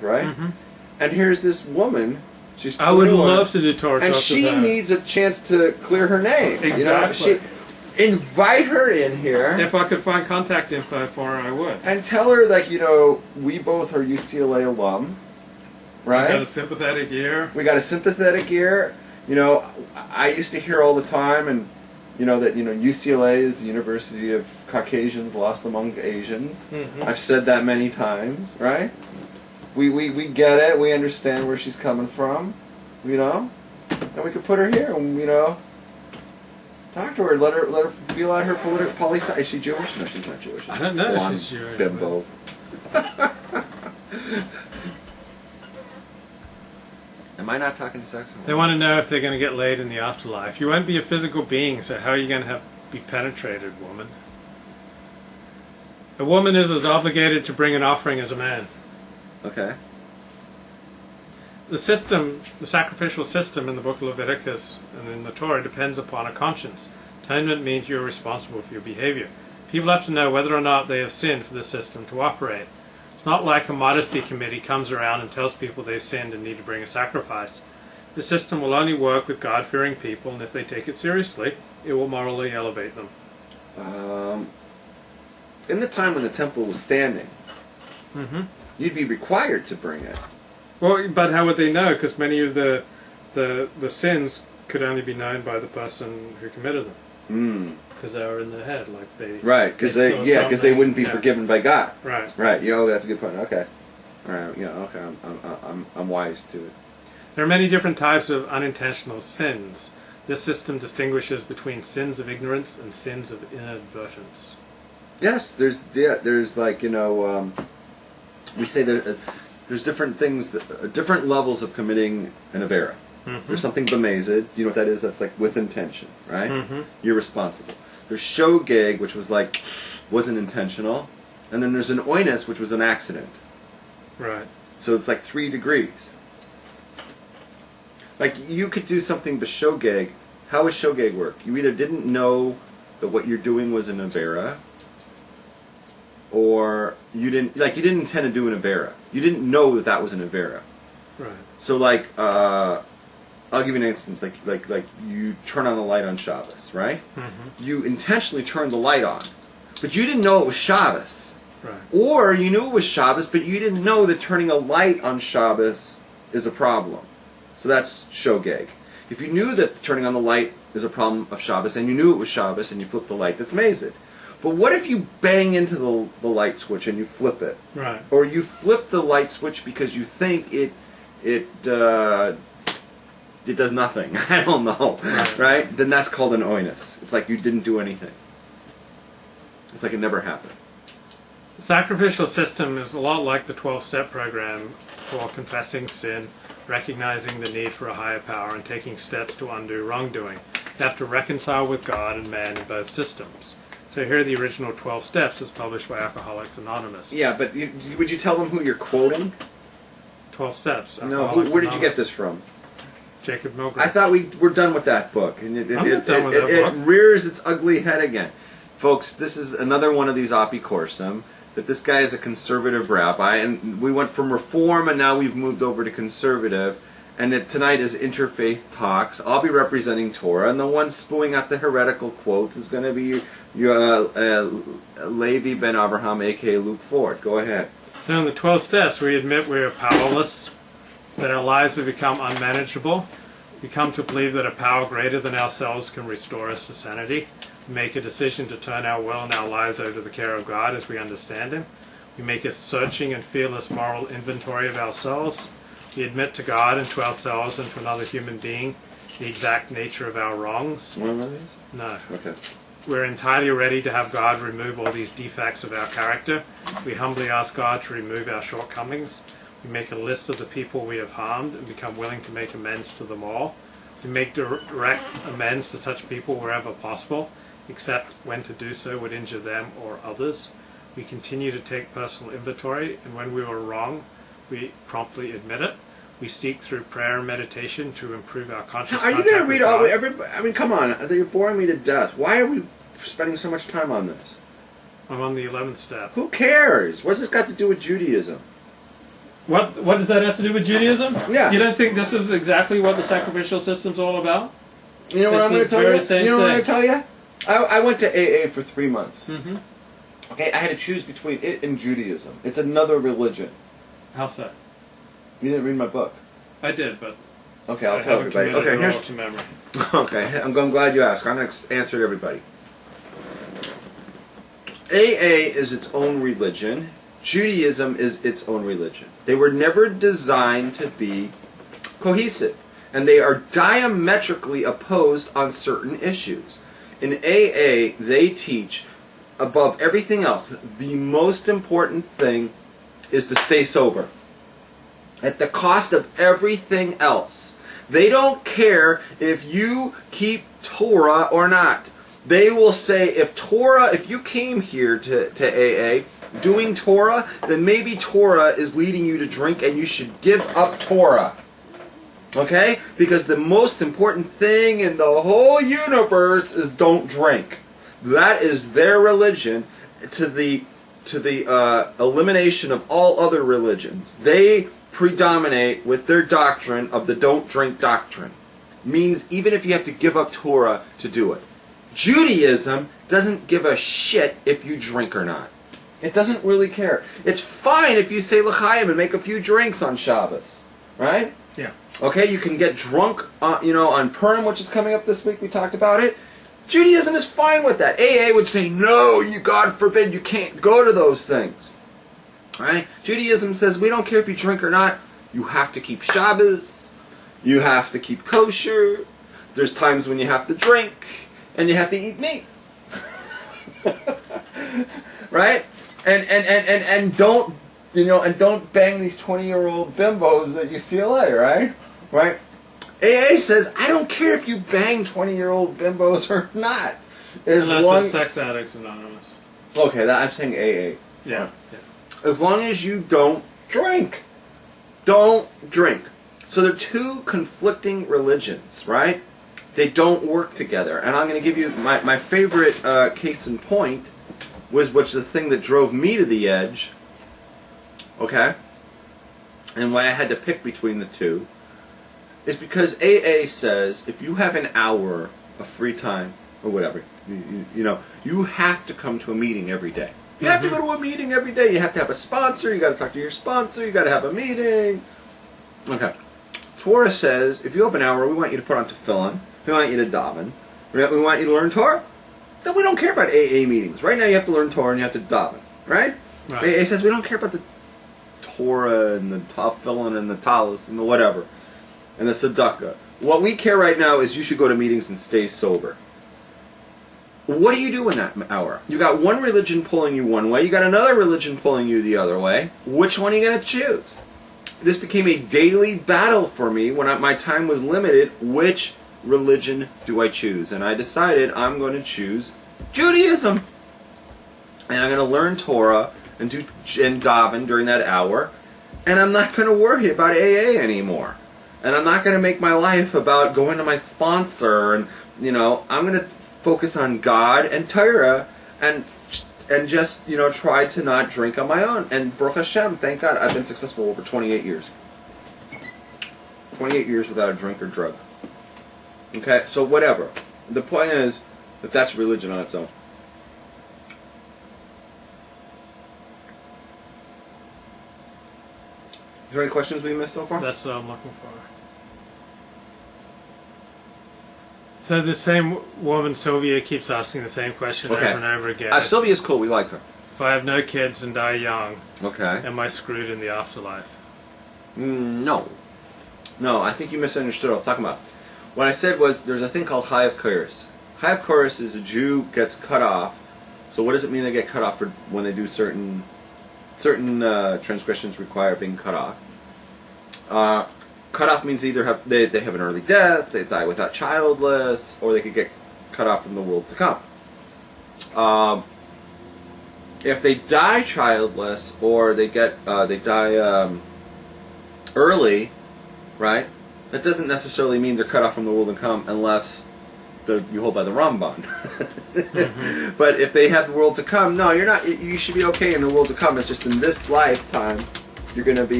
with, right? Mm-hmm. And here's this woman. She's 21, I would love to do Torah and talks she with her. needs a chance to clear her name. Exactly. You know? Invite her in here. If I could find contact info for her, I would. And tell her that, we both are UCLA alum, right? We got a sympathetic ear. We got a sympathetic ear. I used to hear all the time, and that UCLA is the University of Caucasians lost among Asians. Mm-hmm. I've said that many times, right? We get it. We understand where she's coming from, and we could put her here, and talk to her. Let her feel out her poli sci. Is she Jewish? No, she's not Jewish. I don't know Blonde if she's Jewish. Bimbo. Am I not talking sex? They want to know if they're going to get laid in the afterlife. You won't be a physical being, so how are you going to be penetrated, woman? A woman is as obligated to bring an offering as a man. Okay. The sacrificial system in the book of Leviticus and in the Torah depends upon a conscience. Atonement means you're responsible for your behavior. People have to know whether or not they have sinned for the system to operate. It's not like a modesty committee comes around and tells people they've sinned and need to bring a sacrifice. The system will only work with God-fearing people, and if they take it seriously, it will morally elevate them. In the time when the temple was standing, you'd be required to bring it. Well, but how would they know? Because many of the sins could only be known by the person who committed them. Because they were in their head, like they. Right, because they wouldn't be forgiven by God. Right. Right. That's a good point. Okay. All right. Okay. I'm wise to it. There are many different types of unintentional sins. This system distinguishes between sins of ignorance and sins of inadvertence. Yes, there's like we say there's different things, different levels of committing an avera. There's something b'mezid, you know what that is? That's like with intention, right? You're responsible. There's shogeg, which wasn't intentional, and then there's an oinus, which was an accident. Right. So it's like 3 degrees. Like you could do something b'shogeg. How would shogeg work? You either didn't know that what you're doing was an avera, or you didn't intend to do an avera. You didn't know that was an avera. Right. So I'll give you an instance. Like you turn on the light on Shabbos, right? You intentionally turned the light on, but you didn't know it was Shabbos. Right. Or you knew it was Shabbos, but you didn't know that turning a light on Shabbos is a problem. So that's shogeg. If you knew that turning on the light is a problem of Shabbos, and you knew it was Shabbos, and you flipped the light, that's mazid. But what if you bang into the light switch and you flip it? Right. Or you flip the light switch because you think it does nothing. I don't know. Right? Then that's called an oinus. It's like you didn't do anything. It's like it never happened. The sacrificial system is a lot like the 12-step program for confessing sin, recognizing the need for a higher power, and taking steps to undo wrongdoing. You have to reconcile with God and man in both systems. So here are the original 12 steps as published by Alcoholics Anonymous. Yeah, but would you tell them who you're quoting? 12 steps. No, where did you get this from? Jacob Milgram. I thought we were done with that book. And I'm not done with that book. It rears its ugly head again. Folks, this is another one of these apikorsum, that this guy is a conservative rabbi, and we went from reform and now we've moved over to conservative, and tonight is Interfaith Talks. I'll be representing Torah, and the one spewing out the heretical quotes is going to be Levi ben Abraham, a.k.a. Luke Ford. Go ahead. So in the 12 steps, we admit we are powerless, that our lives have become unmanageable. We come to believe that a power greater than ourselves can restore us to sanity. We make a decision to turn our will and our lives over to the care of God as we understand Him. We make a searching and fearless moral inventory of ourselves. We admit to God and to ourselves and to another human being the exact nature of our wrongs. One of these? No. Okay. We're entirely ready to have God remove all these defects of our character. We humbly ask God to remove our shortcomings. We make a list of the people we have harmed and become willing to make amends to them all. We make direct amends to such people wherever possible, except when to do so would injure them or others. We continue to take personal inventory, and when we were wrong, we promptly admit it. We seek through prayer and meditation to improve our conscious Are you contact going to read with all? God. I mean, come on! You're boring me to death. Why are we spending so much time on this? I'm on the 11th step. Who cares? What's this got to do with Judaism? What does that have to do with Judaism? Yeah. You don't think this is exactly what the sacrificial system's all about? You know what I'm going to tell you? You know what I'm going to tell you? I went to AA for 3 months. Mm-hmm. Okay, I had to choose between it and Judaism. It's another religion. How so? You didn't read my book. I did, but okay, I'll tell everybody. Okay, here's to memory. Okay, I'm glad you asked. I'm going to answer to everybody. AA is its own religion. Judaism is its own religion. They were never designed to be cohesive, and they are diametrically opposed on certain issues. In AA, they teach, above everything else, the most important thing is to stay sober. At the cost of everything else. They don't care if you keep Torah or not. They will say, if you came here to AA doing Torah, then maybe Torah is leading you to drink and you should give up Torah. Okay? Because the most important thing in the whole universe is don't drink. That is their religion to the elimination of all other religions. They predominate with their doctrine of the don't drink doctrine. Means even if you have to give up Torah to do it. Judaism doesn't give a shit if you drink or not. It doesn't really care. It's fine if you say l'chaim and make a few drinks on Shabbos. Right? Yeah. Okay, you can get drunk on Purim, which is coming up this week. We talked about it. Judaism is fine with that. AA would say, no, God forbid, you can't go to those things. Right? Judaism says, we don't care if you drink or not. You have to keep Shabbos. You have to keep kosher. There's times when you have to drink. And you have to eat meat. Right? And don't, and don't bang these 20-year-old bimbos at UCLA, right? Right? AA says, I don't care if you bang 20-year-old bimbos or not. Unless it's Sex Addicts Anonymous. Okay, I'm saying AA. Yeah. As long as you don't drink. Don't drink. So they're two conflicting religions, right? They don't work together. And I'm going to give you my favorite case in point, which is the thing that drove me to the edge. Okay? And why I had to pick between the two is because AA says if you have an hour of free time or whatever, you have to come to a meeting every day. You have to go to a meeting every day. You have to have a sponsor. You got to talk to your sponsor. You got to have a meeting. Okay. Torah says if you have an hour, we want you to put on tefillin. We want you to daven. We want you to learn Torah. Then we don't care about AA meetings. Right now you have to learn Torah and you have to daven. Right? AA says we don't care about the Torah and the tefillin and the talis and the whatever. And the tzedakah. What we care right now is you should go to meetings and stay sober. What do you do in that hour? You got one religion pulling you one way, you got another religion pulling you the other way. Which one are you going to choose? This became a daily battle for me when my time was limited. Which religion do I choose? And I decided I'm going to choose Judaism. And I'm going to learn Torah and daven during that hour. And I'm not going to worry about AA anymore. And I'm not going to make my life about going to my sponsor. And, I'm going to focus on God and Torah and just, try to not drink on my own. And Baruch Hashem, thank God, I've been successful over 28 years. 28 years without a drink or drug. Okay, so whatever. The point is that that's religion on its own. Is there any questions we missed so far? That's what I'm looking for. So the same woman, Sylvia, keeps asking the same question over and over again. Sylvia's cool. We like her. If I have no kids and die young, okay, am I screwed in the afterlife? No. No, I think you misunderstood what I was talking about. What I said was there's a thing called Chayav Koros. Chayav Koros is a Jew gets cut off. So what does it mean they get cut off for when they do certain transgressions require being cut off? Cut off means either they have an early death, they die without childless, or they could get cut off from the world to come. If they die childless or they die early, right? That doesn't necessarily mean they're cut off from the world to come unless you hold by the Ramban. But if they have the world to come, no, you're not. You should be okay in the world to come. It's just in this lifetime you're going to be